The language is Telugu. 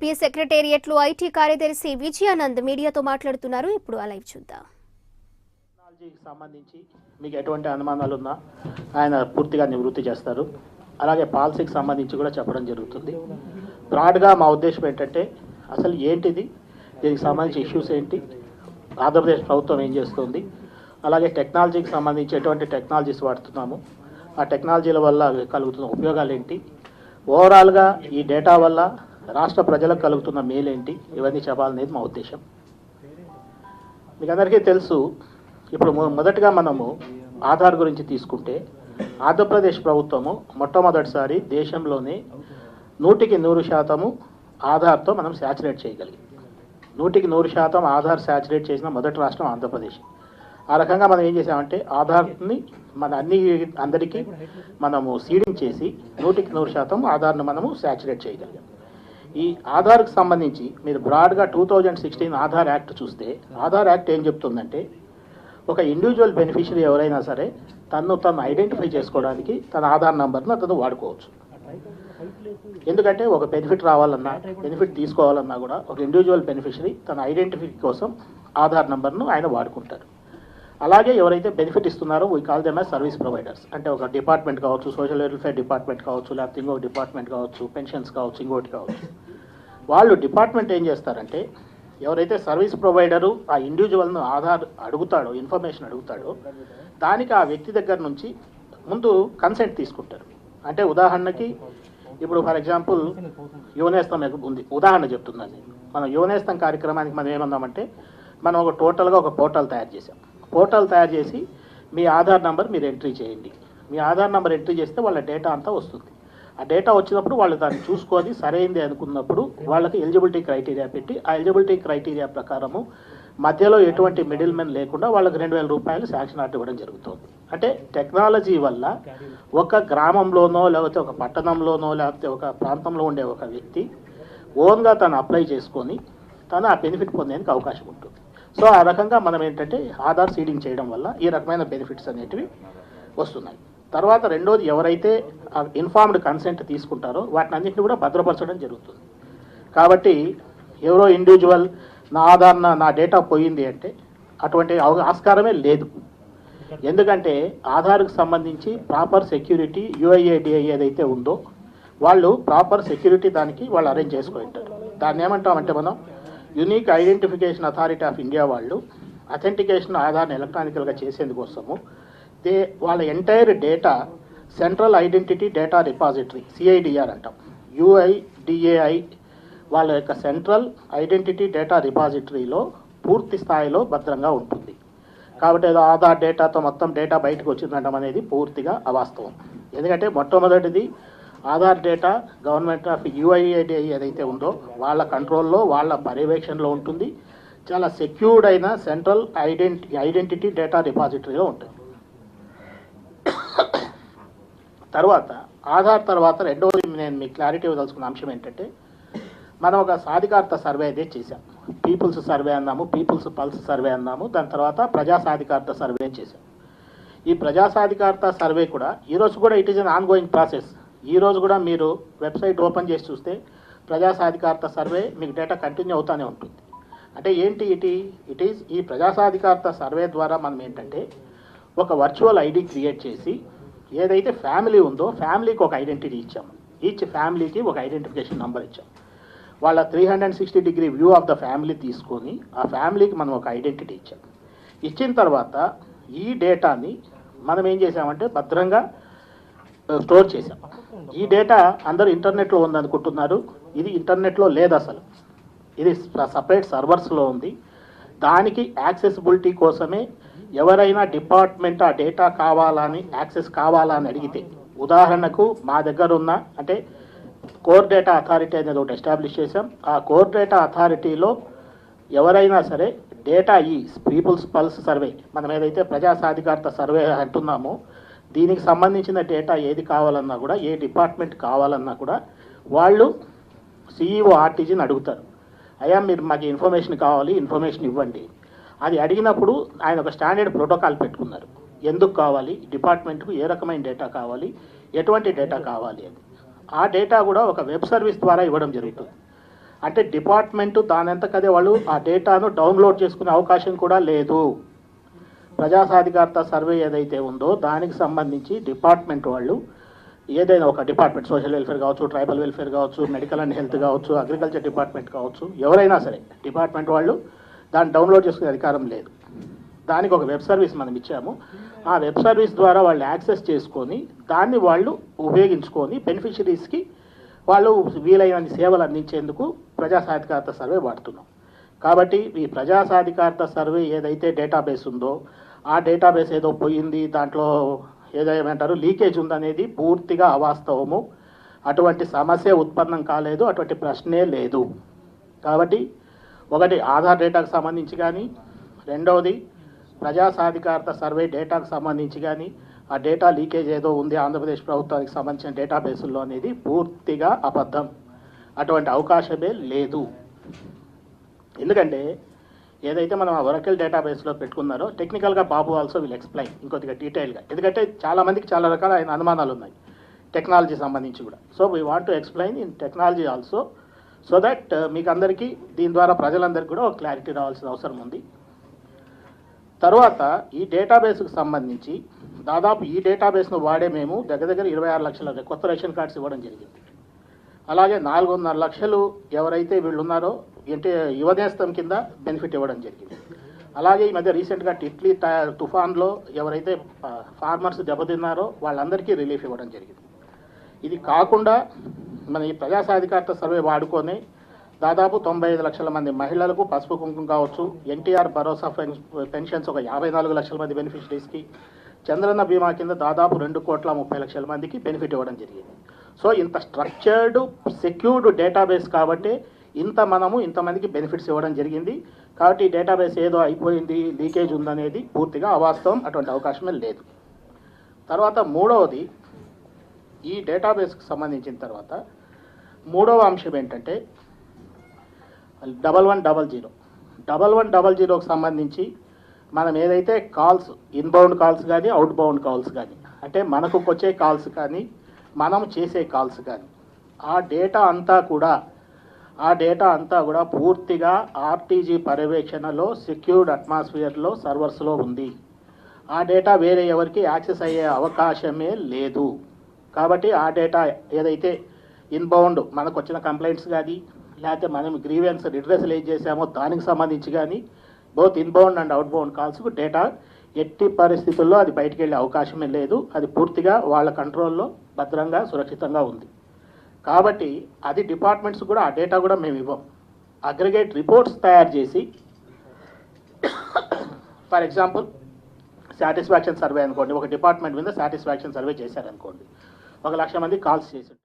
ఏపీ సెక్రటేరియట్లో ఐటీ కార్యదర్శి విజయానంద్ మీడియాతో మాట్లాడుతున్నారు. ఇప్పుడు ఆ లైవ్ చూద్దాం. టెక్నాలజీకి సంబంధించి మీకు ఎటువంటి అనుమానాలు ఉన్నా ఆయన పూర్తిగా నివృత్తి చేస్తారు. అలాగే పాలసీకి సంబంధించి కూడా చెప్పడం జరుగుతుంది. బ్రాడ్గా మా ఉద్దేశం ఏంటంటే అసలు ఏంటిది, దీనికి సంబంధించి ఇష్యూస్ ఏంటి, ఆంధ్రప్రదేశ్ ప్రభుత్వం ఏం చేస్తుంది, అలాగే టెక్నాలజీకి సంబంధించి ఎటువంటి టెక్నాలజీస్ వాడుతున్నాము, ఆ టెక్నాలజీల వల్ల కలుగుతున్న ఉపయోగాలు ఏంటి, ఓవరాల్గా ఈ డేటా వల్ల రాష్ట్ర ప్రజలకు కలుగుతున్న మేలేంటి, ఇవన్నీ చెప్పాలనేది మా ఉద్దేశం. మీకు అందరికీ తెలుసు, ఇప్పుడు మొదటగా మనము ఆధార్ గురించి తీసుకుంటే ఆంధ్రప్రదేశ్ ప్రభుత్వము మొట్టమొదటిసారి దేశంలోనే 100% ఆధార్తో మనం శాచురేట్ చేయగలిగాం. 100% ఆధార్ శాచురేట్ చేసిన మొదటి రాష్ట్రం ఆంధ్రప్రదేశ్. ఆ రకంగా మనం ఏం చేసామంటే ఆధార్ని మన అందరికీ మనము సీడింగ్ చేసి 100% ఆధార్ను మనము శాచురేట్ చేయగలిగాం. ఈ ఆధార్కి సంబంధించి మీరు బ్రాడ్గా 2016 ఆధార్ యాక్ట్ చూస్తే ఆధార్ యాక్ట్ ఏం చెప్తుందంటే ఒక ఇండివిజువల్ బెనిఫిషరీ ఎవరైనా సరే తను ఐడెంటిఫై చేసుకోవడానికి తన ఆధార్ నంబర్ను అతను వాడుకోవచ్చు. ఎందుకంటే ఒక బెనిఫిట్ రావాలన్నా బెనిఫిట్ తీసుకోవాలన్నా కూడా ఒక ఇండివిజువల్ బెనిఫిషరీ తన ఐడెంటిఫై కోసం ఆధార్ నంబర్ను ఆయన వాడుకుంటారు. అలాగే ఎవరైతే బెనిఫిట్ ఇస్తున్నారో we call them as service providers. అంటే ఒక డిపార్ట్మెంట్ కావచ్చు, సోషల్ వెల్ఫేర్ డిపార్ట్మెంట్ కావచ్చు, లేకపోతే ఇంకొక డిపార్ట్మెంట్ కావచ్చు, పెన్షన్స్ కావచ్చు, ఇంకోటి కావచ్చు. వాళ్ళు డిపార్ట్మెంట్ ఏం చేస్తారంటే ఎవరైతే సర్వీస్ ప్రొవైడరు ఆ ఇండివిజువల్ను ఆధార్ అడుగుతాడో, ఇన్ఫర్మేషన్ అడుగుతాడో, దానికి ఆ వ్యక్తి దగ్గర నుంచి ముందు కన్సెంట్ తీసుకుంటారు. అంటే ఉదాహరణకి ఇప్పుడు ఫర్ ఎగ్జాంపుల్ యువనేస్తం ఉంది, ఉదాహరణ చెప్తుందండి. మనం యువనేస్తం కార్యక్రమానికి మనం ఏమన్నామంటే మనం ఒక టోటల్గా ఒక పోర్టల్ తయారు చేసాం. పోర్టల్ తయారు చేసి మీ ఆధార్ నెంబర్ మీరు ఎంట్రీ చేయండి. మీ ఆధార్ నెంబర్ ఎంట్రీ చేస్తే వాళ్ళ డేటా అంతా వస్తుంది. ఆ డేటా వచ్చినప్పుడు వాళ్ళు దాన్ని చూసుకొని సరైంది అనుకున్నప్పుడు వాళ్ళకి ఎలిజిబిలిటీ క్రైటీరియా పెట్టి ఆ ఎలిజిబిలిటీ క్రైటీరియా ప్రకారము మధ్యలో ఎటువంటి మిడిల్ మెన్ లేకుండా వాళ్ళకి 2,000 రూపాయలు శాంక్షన్ ఆర్డర్ ఇవ్వడం జరుగుతుంది. అంటే టెక్నాలజీ వల్ల ఒక గ్రామంలోనో లేకపోతే ఒక పట్టణంలోనో లేకపోతే ఒక ప్రాంతంలో ఉండే ఒక వ్యక్తి ఓన్గా తను అప్లై చేసుకొని తను ఆ బెనిఫిట్ పొందేందుకు అవకాశం ఉంటుంది. సో ఆ రకంగా మనం ఏంటంటే ఆధార్ సీడింగ్ చేయడం వల్ల ఈ రకమైన బెనిఫిట్స్ అనేటివి వస్తున్నాయి. తర్వాత రెండోది, ఎవరైతే ఇన్ఫార్మ్డ్ కన్సెంట్ తీసుకుంటారో వాటిని అన్నింటినీ కూడా భద్రపరచడం జరుగుతుంది. కాబట్టి ఎవరో ఇండివిజువల్ నా ఆధార్ నా డేటా పోయింది అంటే అటువంటి ఆస్కారమే లేదు. ఎందుకంటే ఆధార్కి సంబంధించి ప్రాపర్ సెక్యూరిటీ UIDAI ఏదైతే ఉందో వాళ్ళు ప్రాపర్ సెక్యూరిటీ దానికి వాళ్ళు అరేంజ్ చేసుకుంటారు. దాన్ని ఏమంటామంటే మనం unique identification authority of India వాళ్ళు అథెంటికేషన్ ఆధార్ని ఎలక్ట్రానికల్గా చేసేందుకోసము వాళ్ళ entire data central identity data repository CIDR అంటాం. UIDAI వాళ్ళ యొక్క సెంట్రల్ ఐడెంటిటీ డేటా రిపాజిటరీలో పూర్తి స్థాయిలో భద్రంగా ఉంటుంది. కాబట్టి ఏదో ఆధార్ డేటాతో మొత్తం డేటా బయటకు వచ్చిందంటాం అనేది పూర్తిగా అవాస్తవం. ఎందుకంటే మొట్టమొదటిది Aadhaar data government of UIDAI ఏదైతే ఉందో వాళ్ళ కంట్రోల్లో వాళ్ళ పర్యవేక్షణలో ఉంటుంది. చాలా సెక్యూర్డ్ అయిన సెంట్రల్ ఐడెంటిటీ డేటా రిపాజిటరీలో ఉంటుంది. తర్వాత ఆధార్ తర్వాత రెండవది నేను మీకు క్లారిటీ ఇవ్వదలుచుకున్న అంశం ఏంటంటే మనం ఒక సాధికారత సర్వే అయితే చేశాం. పీపుల్స్ సర్వే అన్నాము, పీపుల్స్ పల్స్ సర్వే అన్నాము, దాని తర్వాత ప్రజా సాధికారత సర్వే చేశాం. ఈ ప్రజా సాధికారత సర్వే కూడా ఈరోజు కూడా it is an on going process. ఈరోజు కూడా మీరు వెబ్సైట్ ఓపెన్ చేసి చూస్తే ప్రజా సాధికారత సర్వే మీకు డేటా కంటిన్యూ అవుతూనే ఉంటుంది. అంటే ఏంటి ఇట్ ఈజ్ ఈ ప్రజా సాధికారత సర్వే ద్వారా మనం ఏంటంటే ఒక వర్చువల్ ఐడి క్రియేట్ చేసి ఏదైతే ఫ్యామిలీ ఉందో ఫ్యామిలీకి ఒక ఐడెంటిటీ ఇచ్చాము. ఈచ్ ఫ్యామిలీకి ఒక ఐడెంటిఫికేషన్ నెంబర్ ఇచ్చాం. వాళ్ళ 360 degree view of the family తీసుకొని ఆ ఫ్యామిలీకి మనం ఒక ఐడెంటిటీ ఇచ్చాం. ఇచ్చిన తర్వాత ఈ డేటాని మనం ఏం చేసామంటే భద్రంగా స్టోర్ చేసాం. ఈ డేటా అందరూ ఇంటర్నెట్లో ఉందనుకుంటున్నారు. ఇది ఇంటర్నెట్లో లేదు, అసలు ఇది సపరేట్ సర్వర్స్లో ఉంది. దానికి యాక్సెసిబిలిటీ కోసమే ఎవరైనా డిపార్ట్మెంట్ ఆ డేటా కావాలని యాక్సెస్ కావాలని అడిగితే, ఉదాహరణకు మా దగ్గర ఉన్న అంటే కోర్ డేటా అథారిటీ అనేది ఒకటి ఎస్టాబ్లిష్ చేసాం. ఆ కోర్ డేటా అథారిటీలో ఎవరైనా సరే డేటా ఈ పీపుల్స్ పల్స్ సర్వే మనం ఏదైతే ప్రజా సాధికారత సర్వే అంటున్నామో దీనికి సంబంధించిన డేటా ఏది కావాలన్నా కూడా, ఏ డిపార్ట్మెంట్ కావాలన్నా కూడా వాళ్ళు CEO RTGని అడుగుతారు. అయ్యా మీరు మాకు ఇన్ఫర్మేషన్ కావాలి, ఇన్ఫర్మేషన్ ఇవ్వండి. అది అడిగినప్పుడు ఆయన ఒక స్టాండర్డ్ ప్రోటోకాల్ పెట్టుకున్నారు. ఎందుకు కావాలి, డిపార్ట్మెంట్కు ఏ రకమైన డేటా కావాలి, ఎటువంటి డేటా కావాలి అని. ఆ డేటా కూడా ఒక వెబ్ సర్వీస్ ద్వారా ఇవ్వడం జరుగుతుంది. అంటే డిపార్ట్మెంట్ దానంతకదే వాళ్ళు ఆ డేటాను డౌన్లోడ్ చేసుకునే అవకాశం కూడా లేదు. ప్రజా సాధికారత సర్వే ఏదైతే ఉందో దానికి సంబంధించి డిపార్ట్మెంట్ వాళ్ళు ఏదైనా ఒక డిపార్ట్మెంట్, సోషల్ వెల్ఫేర్ కావచ్చు, ట్రైబల్ వెల్ఫేర్ కావచ్చు, మెడికల్ అండ్ హెల్త్ కావచ్చు, అగ్రికల్చర్ డిపార్ట్మెంట్ కావచ్చు, ఎవరైనా సరే డిపార్ట్మెంట్ వాళ్ళు దాన్ని డౌన్లోడ్ చేసుకునే అధికారం లేదు. దానికి ఒక వెబ్ సర్వీస్ మనం ఇచ్చాము. ఆ వెబ్ సర్వీస్ ద్వారా వాళ్ళు యాక్సెస్ చేసుకొని దాన్ని వాళ్ళు ఉపయోగించుకొని బెనిఫిషరీస్కి వాళ్ళు వీలైన సేవలు అందించేందుకు ప్రజా సాధికారత సర్వే వాడుతున్నాం. కాబట్టి ఈ ప్రజా సాధికారత సర్వే ఏదైతే డేటాబేస్ ఉందో ఆ డేటాబేస్ ఏదో పోయింది, దాంట్లో ఏదేమంటారు లీకేజ్ ఉందనేది పూర్తిగా అవాస్తవము. అటువంటి సమస్య ఉత్పన్నం కాలేదు, అటువంటి ప్రశ్నే లేదు. కాబట్టి ఒకటి ఆధార్ డేటాకు సంబంధించి కానీ, రెండవది ప్రజా సాధికారత సర్వే డేటాకు సంబంధించి కానీ ఆ డేటా లీకేజ్ ఏదో ఉంది ఆంధ్రప్రదేశ్ ప్రభుత్వానికి సంబంధించిన డేటాబేసుల్లో అనేది పూర్తిగా అబద్ధం. అటువంటి అవకాశమే లేదు. ఎందుకంటే ఏదైతే మనం ఆ ఒరకల్ డేటాబేస్లో పెట్టుకున్నారో టెక్నికల్గా బాబు ఆల్సో విల్ ఎక్స్ప్లెయిన్ ఇంకొద్దిగా డీటెయిల్గా, ఎందుకంటే చాలామందికి చాలా రకాల అనుమానాలు ఉన్నాయి టెక్నాలజీ సంబంధించి కూడా. So we want to explain in technology also, so that మీకు అందరికీ దీని ద్వారా ప్రజలందరికీ కూడా ఒక క్లారిటీ రావాల్సిన అవసరం ఉంది. తర్వాత ఈ డేటాబేస్కి సంబంధించి దాదాపు ఈ డేటాబేస్ను వాడే మేము దగ్గర 26 లక్షల కొత్త రేషన్ కార్డ్స్ ఇవ్వడం జరిగింది. అలాగే 4.5 లక్షలు ఎవరైతే వీళ్ళు ఉన్నారో అంటే యువనేస్తం కింద బెనిఫిట్ ఇవ్వడం జరిగింది. అలాగే ఈ మధ్య రీసెంట్గా టిట్లీ తుఫాన్లో ఎవరైతే ఫార్మర్స్ దెబ్బతిన్నారో వాళ్ళందరికీ రిలీఫ్ ఇవ్వడం జరిగింది. ఇది కాకుండా మన ఈ ప్రజా సాధికారత సర్వే వాడుకొని దాదాపు 95 లక్షల మంది మహిళలకు పసుపు కుంకుమ కావచ్చు, ఎన్టీఆర్ భరోసా పెన్షన్స్ ఒక 54 లక్షల మంది బెనిఫిషరీస్కి, చంద్రన్న బీమా కింద దాదాపు 2,30,00,000 మందికి బెనిఫిట్ ఇవ్వడం జరిగింది. సో ఇంత స్ట్రక్చర్డ్ సెక్యూర్డ్ డేటాబేస్ కాబట్టి మనము ఇంతమందికి బెనిఫిట్స్ ఇవ్వడం జరిగింది. కాబట్టి ఈ డేటాబేస్ ఏదో అయిపోయింది, లీకేజ్ ఉందనేది పూర్తిగా అవాస్తవం, అటువంటి అవకాశమే లేదు. తర్వాత మూడవది, ఈ డేటాబేస్కి సంబంధించిన తర్వాత మూడవ అంశం ఏంటంటే 1100కి సంబంధించి మనం ఏదైతే కాల్స్, ఇన్బౌండ్ కాల్స్ కానీ అవుట్బౌండ్ కాల్స్ కానీ, అంటే మనకు వచ్చే కాల్స్ కానీ మనం చేసే కాల్స్ కానీ ఆ డేటా అంతా కూడా పూర్తిగా ఆర్టీజీ పర్యవేక్షణలో సెక్యూర్డ్ అట్మాస్ఫియర్లో సర్వర్స్లో ఉంది. ఆ డేటా వేరే ఎవరికి యాక్సెస్ అయ్యే అవకాశమే లేదు. కాబట్టి ఆ డేటా ఏదైతే ఇన్బౌండ్ మనకు వచ్చిన కంప్లైంట్స్ కానీ లేకపోతే మనం గ్రీవెన్స్ రిడ్రెస్ రేజ్ చేసామో దానికి సంబంధించి కానీ బోత్ ఇన్బౌండ్ అండ్ అవుట్బౌండ్ కాల్స్కు డేటా ఎట్టి పరిస్థితుల్లో అది బయటికి వెళ్ళే అవకాశమే లేదు. అది పూర్తిగా వాళ్ళ కంట్రోల్లో భద్రంగా సురక్షితంగా ఉంది. కాబట్టి అది డిపార్ట్మెంట్స్ కూడా ఆ డేటా కూడా మేము ఇవ్వం. అగ్రిగేట్ రిపోర్ట్స్ తయారు చేసి, ఫర్ ఎగ్జాంపుల్ సాటిస్ఫాక్షన్ సర్వే అనుకోండి, ఒక డిపార్ట్మెంట్ మీద సాటిస్ఫాక్షన్ సర్వే చేశారనుకోండి, 1,00,000 మంది కాల్స్ చేశారు.